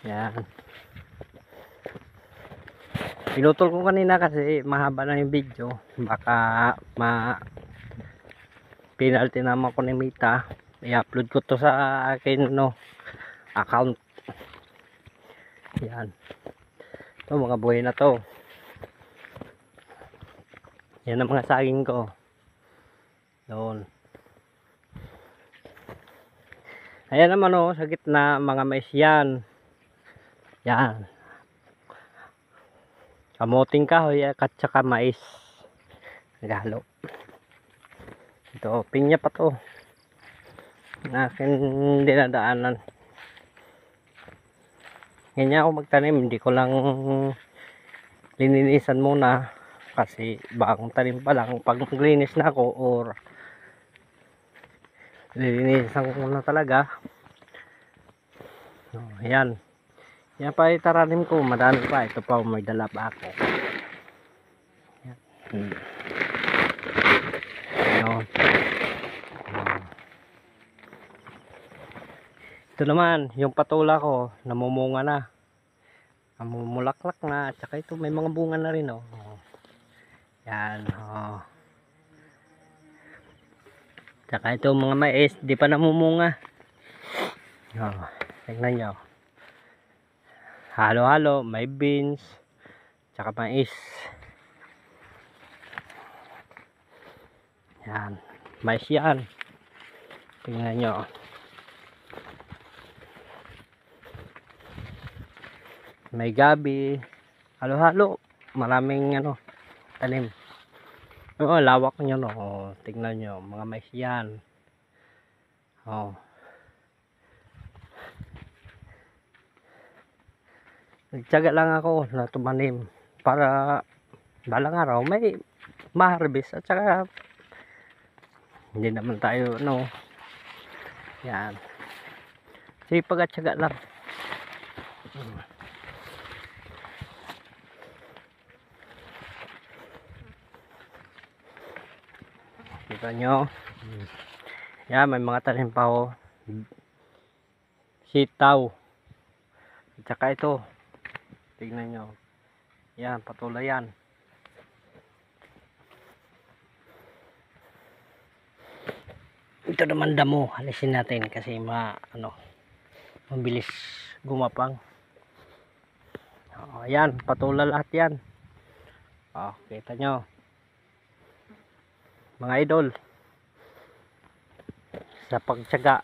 Yan. Pinutol ko kanina kasi mahaba na yung video. Baka penalty naman ko ni Mita. I-upload ko to sa akin account. Yan. Ito mga buhay na to. Yan ang mga saging ko. Doon. Ayan naman sa gitna mga mais yan. Yan. Kamuting kahoy at saka mais. Naghalo. Ito, pinya pa to. Na akin dinadaanan. Ganyan ako magtanim. Hindi ko lang lininisan muna. Kasi bagong tanim pa lang. Pag maglinis na ako or lilinisan ko na talaga. Ayan. Yan pa itaranim ko. Madami pa. Ito pa may dala pa ako. Ayan. Ayan. Ito naman. Yung patula ko. Namumunga na. Namumulaklak na. At saka ito may mga bunga na rin. Yan. Tsaka ito mga mais. Di pa namumunga. Tingnan nyo. Halo-halo, may beans, tsaka mais. Yan, mais yan. Tingnan nyo. May gabi, halo-halo, maraming tanim. Lawak nyo tingnan nyo, mga mais yan. Nagtiyaga lang ako na tumanim para balang araw may ma-harvest at saka hindi naman tayo yan. Sipag at tiyaga lang. Kita nyo. Yan, may mga tanim pa sitaw. At saka ito. Tignan nyo. Yan, patulay yan. Ito naman damo. Alisin natin kasi mabilis gumapang. Ayan, patulay lahat yan. Kita nyo. Mga idol. Sa pagtiyaga